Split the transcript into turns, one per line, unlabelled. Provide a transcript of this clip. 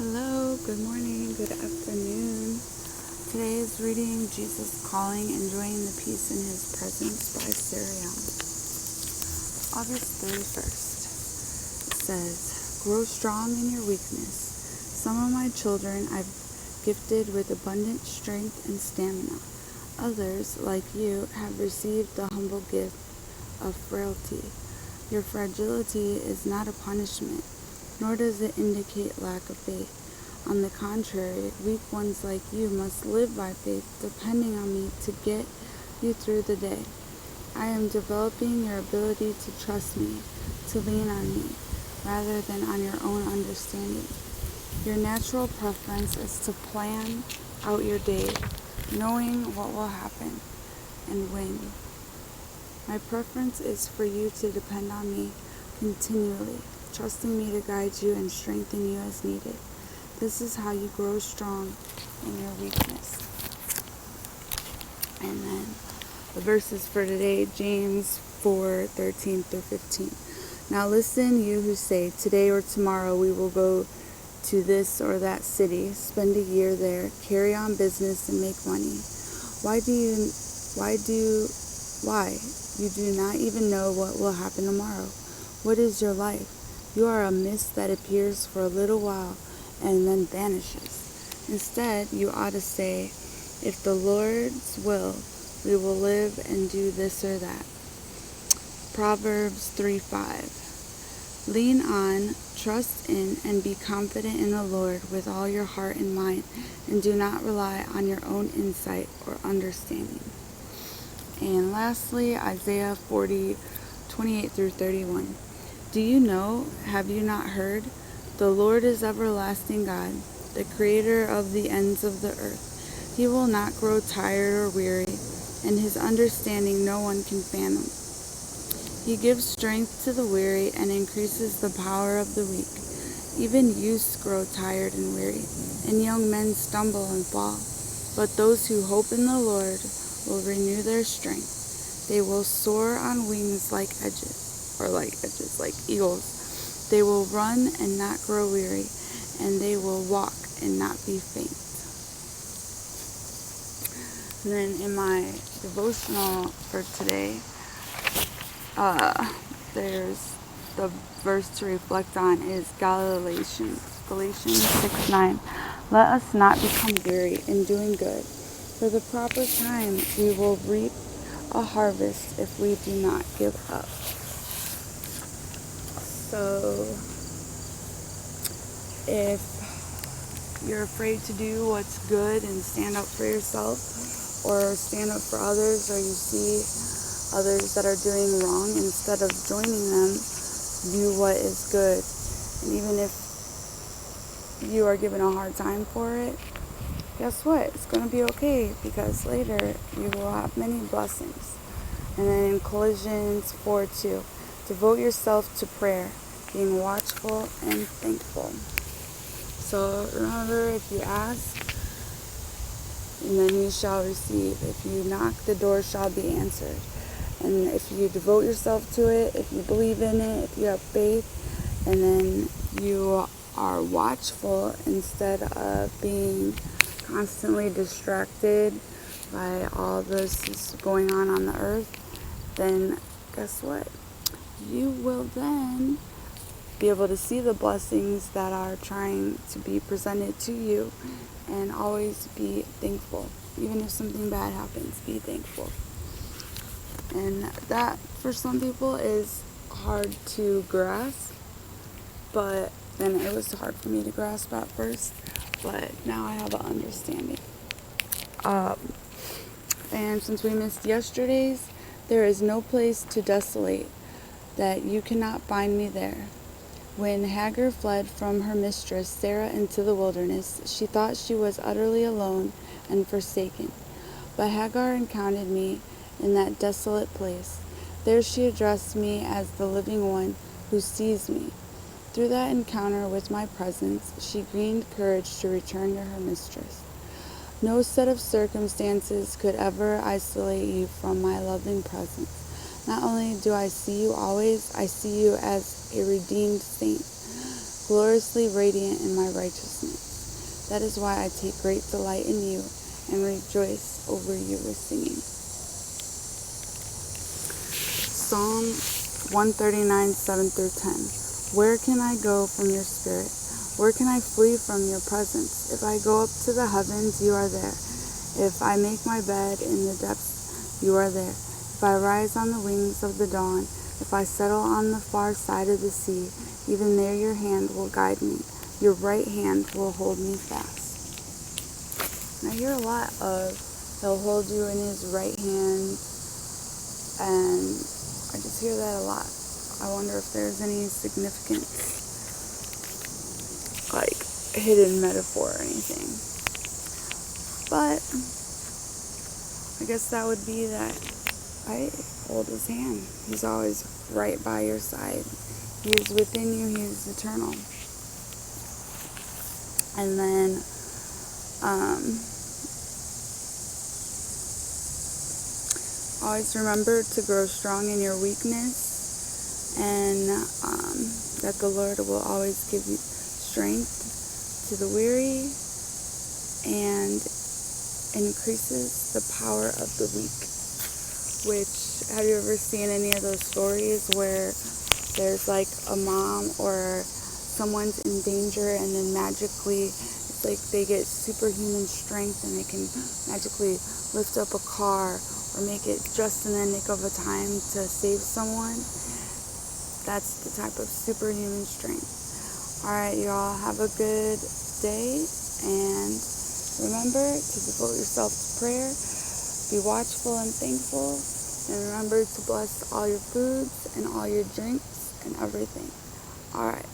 Hello, good morning, good afternoon. Today's reading Jesus Calling, Enjoying the Peace in His Presence by Sarah Young. August 31st. It says, grow strong in your weakness. Some of my children I've gifted with abundant strength and stamina. Others, like you, have received the humble gift of frailty. Your fragility is not a punishment, nor does it indicate lack of faith. On the contrary, weak ones like you must live by faith, depending on me to get you through the day. I am developing your ability to trust me, to lean on me, rather than on your own understanding. Your natural preference is to plan out your day, knowing what will happen and when. My preference is for you to depend on me continually, trusting me to guide you and strengthen you as needed. This is how you grow strong in your weakness. And then the verses for today, James 4:13 through 15. Now listen, you who say, today or tomorrow we will go to this or that city, spend a year there, carry on business and make money. Why? You do not even know what will happen tomorrow. What is your life? You are a mist that appears for a little while and then vanishes. Instead, you ought to say, if the Lord's will, we will live and do this or that. Proverbs 3:5. Lean on, trust in, and be confident in the Lord with all your heart and mind, and do not rely on your own insight or understanding. And lastly, Isaiah 40:28 through 31. Do you know, have you not heard? The Lord is everlasting God, the creator of the ends of the earth. He will not grow tired or weary, and his understanding no one can fathom. He gives strength to the weary and increases the power of the weak. Even youths grow tired and weary, and young men stumble and fall. But those who hope in the Lord will renew their strength. They will soar on wings like eagles. They will run and not grow weary, and they will walk and not be faint. And then in my devotional for today, there's the verse to reflect on is Galatians 6:9. Let us not become weary in doing good. For the proper time we will reap a harvest if we do not give up. So if you're afraid to do what's good and stand up for yourself or stand up for others, or you see others that are doing wrong, instead of joining them, do what is good. And even if you are given a hard time for it, guess what? It's going to be okay, because later you will have many blessings. And then in Colossians 4:2, devote yourself to prayer, being watchful and thankful. So remember, if you ask, and then you shall receive. If you knock, the door shall be answered. And if you devote yourself to it, if you believe in it, if you have faith, and then you are watchful instead of being constantly distracted by all this going on the earth, then guess what? You will then be able to see the blessings that are trying to be presented to you, and always be thankful. Even if something bad happens, be thankful. And that, for some people, is hard to grasp, but then it was hard for me to grasp at first, but now I have an understanding. And since we missed yesterday's, there is no place too desolate that you cannot find me there. When Hagar fled from her mistress Sarah into the wilderness, she thought she was utterly alone and forsaken. But Hagar encountered me in that desolate place. There she addressed me as the living one who sees me. Through that encounter with my presence, she gained courage to return to her mistress. No set of circumstances could ever isolate you from my loving presence. Not only do I see you always, I see you as a redeemed saint, gloriously radiant in my righteousness. That is why I take great delight in you and rejoice over you with singing. Psalm 139, 7 through 10. Where can I go from your spirit? Where can I flee from your presence? If I go up to the heavens, you are there. If I make my bed in the depths, you are there. If I rise on the wings of the dawn, if I settle on the far side of the sea, even there your hand will guide me. Your right hand will hold me fast. And I hear a lot of, he'll hold you in his right hand, and I just hear that a lot. I wonder if there's any significance, like hidden metaphor or anything. But I guess that would be that, right? Hold his hand. He's always right by your side. He is within you. He is eternal. And then always remember to grow strong in your weakness, and that the Lord will always give you strength to the weary and increases the power of the weak. Which, have you ever seen any of those stories where there's like a mom or someone's in danger, and then magically it's like they get superhuman strength and they can magically lift up a car or make it just in the nick of a time to save someone? That's the type of superhuman strength. Alright, y'all, have a good day, and remember to devote yourself to prayer. Be watchful and thankful, and remember to bless all your foods and all your drinks and everything. Alright.